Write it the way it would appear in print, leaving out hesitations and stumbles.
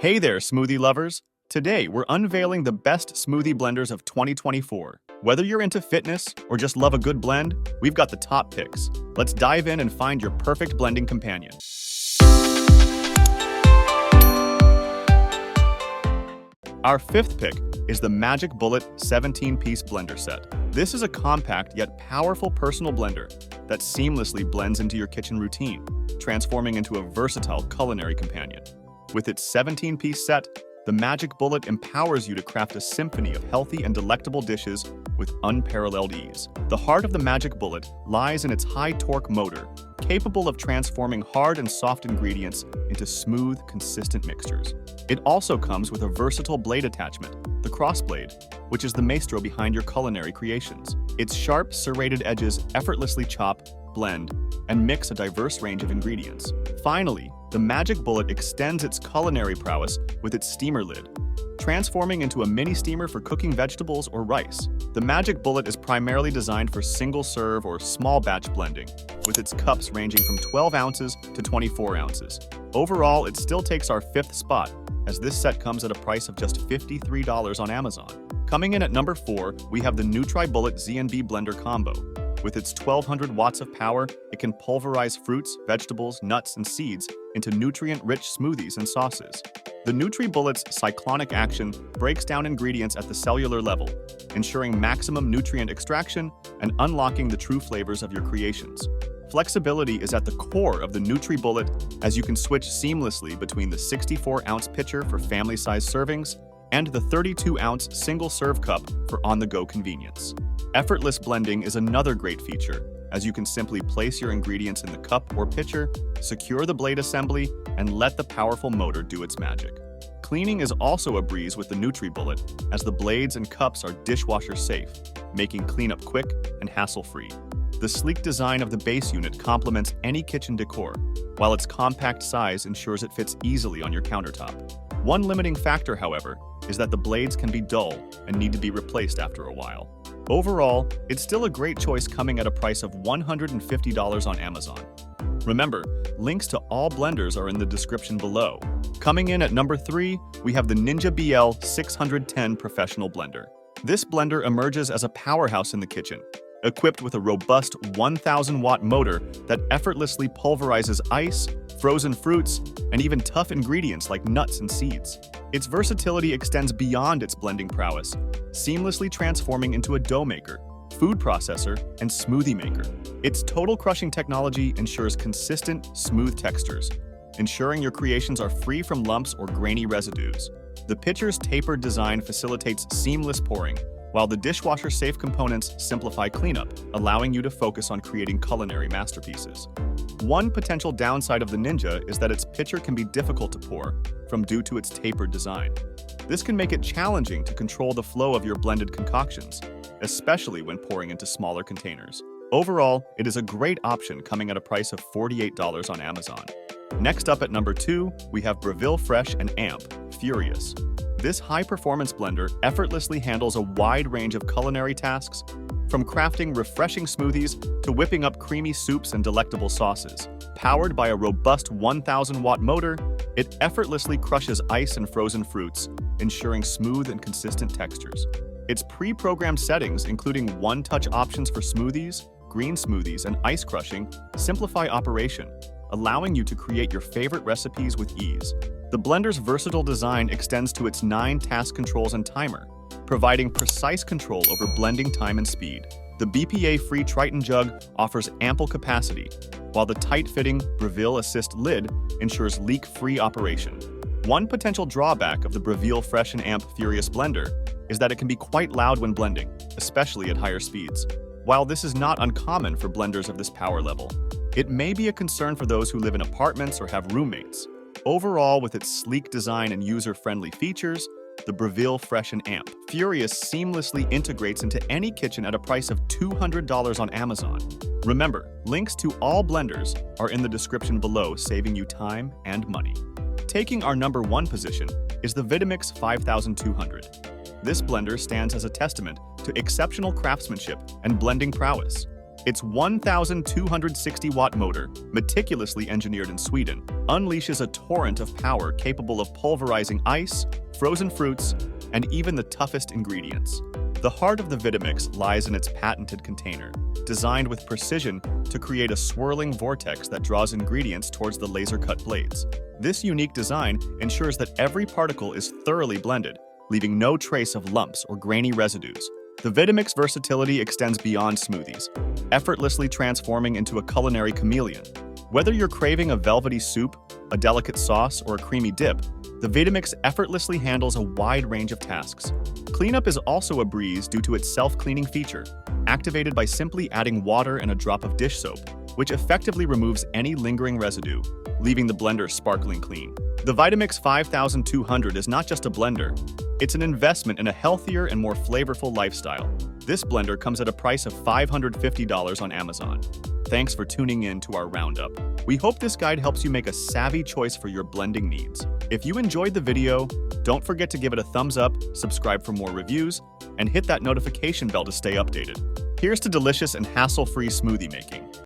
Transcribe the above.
Hey there, smoothie lovers! Today, we're unveiling the best smoothie blenders of 2024. Whether you're into fitness or just love a good blend, we've got the top picks. Let's dive in and find your perfect blending companion. Our fifth pick is the NutriBullet 17-piece blender set. This is a compact yet powerful personal blender that seamlessly blends into your kitchen routine, transforming into a versatile culinary companion. With its 17-piece set, the NutriBullet empowers you to craft a symphony of healthy and delectable dishes with unparalleled ease. The heart of the NutriBullet lies in its high-torque motor, capable of transforming hard and soft ingredients into smooth, consistent mixtures. It also comes with a versatile blade attachment, the crossblade, which is the maestro behind your culinary creations. Its sharp, serrated edges effortlessly chop, blend, and mix a diverse range of ingredients. Finally, the NutriBullet extends its culinary prowess with its steamer lid, transforming into a mini steamer for cooking vegetables or rice. The NutriBullet is primarily designed for single-serve or small-batch blending, with its cups ranging from 12 ounces to 24 ounces. Overall, it still takes our fifth spot, as this set comes at a price of just $53 on Amazon. Coming in at number 4, we have the NutriBullet Z&B Blender Combo. With its 1200 watts of power, it can pulverize fruits, vegetables, nuts, and seeds into nutrient-rich smoothies and sauces. The NutriBullet's cyclonic action breaks down ingredients at the cellular level, ensuring maximum nutrient extraction and unlocking the true flavors of your creations. Flexibility is at the core of the NutriBullet, as you can switch seamlessly between the 64-ounce pitcher for family-sized servings and the 32-ounce single-serve cup for on-the-go convenience. Effortless blending is another great feature, as you can simply place your ingredients in the cup or pitcher, secure the blade assembly, and let the powerful motor do its magic. Cleaning is also a breeze with the NutriBullet, as the blades and cups are dishwasher safe, making cleanup quick and hassle-free. The sleek design of the base unit complements any kitchen decor, while its compact size ensures it fits easily on your countertop. One limiting factor, however, is that the blades can be dull and need to be replaced after a while. Overall, it's still a great choice coming at a price of $150 on Amazon. Remember, links to all blenders are in the description below. Coming in at number 3, we have the Ninja BL 610 Professional Blender. This blender emerges as a powerhouse in the kitchen, equipped with a robust 1,000-watt motor that effortlessly pulverizes ice, frozen fruits, and even tough ingredients like nuts and seeds. Its versatility extends beyond its blending prowess, seamlessly transforming into a dough maker, food processor, and smoothie maker. Its total crushing technology ensures consistent, smooth textures, ensuring your creations are free from lumps or grainy residues. The pitcher's tapered design facilitates seamless pouring, while the dishwasher-safe components simplify cleanup, allowing you to focus on creating culinary masterpieces. One potential downside of the Ninja is that its pitcher can be difficult to pour due to its tapered design. This can make it challenging to control the flow of your blended concoctions, especially when pouring into smaller containers. Overall, it is a great option coming at a price of $48 on Amazon. Next up at number 2, we have Breville Fresh and Amp Furious. This high-performance blender effortlessly handles a wide range of culinary tasks, from crafting refreshing smoothies to whipping up creamy soups and delectable sauces. Powered by a robust 1,000-watt motor, it effortlessly crushes ice and frozen fruits, ensuring smooth and consistent textures. Its pre-programmed settings, including one-touch options for smoothies, green smoothies, and ice crushing, simplify operation, allowing you to create your favorite recipes with ease. The blender's versatile design extends to its 9 task controls and timer, providing precise control over blending time and speed. The BPA-free Triton jug offers ample capacity, while the tight-fitting Breville Assist lid ensures leak-free operation. One potential drawback of the Breville Fresh and Amp Furious blender is that it can be quite loud when blending, especially at higher speeds. While this is not uncommon for blenders of this power level, it may be a concern for those who live in apartments or have roommates. Overall, with its sleek design and user-friendly features, the Breville Fresh and Amp Furious seamlessly integrates into any kitchen at a price of $200 on Amazon. Remember, links to all blenders are in the description below, saving you time and money. Taking our number 1 position is the Vitamix 5200. This blender stands as a testament to exceptional craftsmanship and blending prowess. Its 1,260-watt motor, meticulously engineered in Sweden, unleashes a torrent of power capable of pulverizing ice, frozen fruits, and even the toughest ingredients. The heart of the Vitamix lies in its patented container, designed with precision to create a swirling vortex that draws ingredients towards the laser-cut blades. This unique design ensures that every particle is thoroughly blended, leaving no trace of lumps or grainy residues. The Vitamix versatility extends beyond smoothies, effortlessly transforming into a culinary chameleon. Whether you're craving a velvety soup, a delicate sauce, or a creamy dip, the Vitamix effortlessly handles a wide range of tasks. Cleanup is also a breeze due to its self-cleaning feature, activated by simply adding water and a drop of dish soap, which effectively removes any lingering residue, leaving the blender sparkling clean. The Vitamix 5200 is not just a blender, it's an investment in a healthier and more flavorful lifestyle. This blender comes at a price of $550 on Amazon. Thanks for tuning in to our roundup. We hope this guide helps you make a savvy choice for your blending needs. If you enjoyed the video, don't forget to give it a thumbs up, subscribe for more reviews, and hit that notification bell to stay updated. Here's to delicious and hassle-free smoothie making.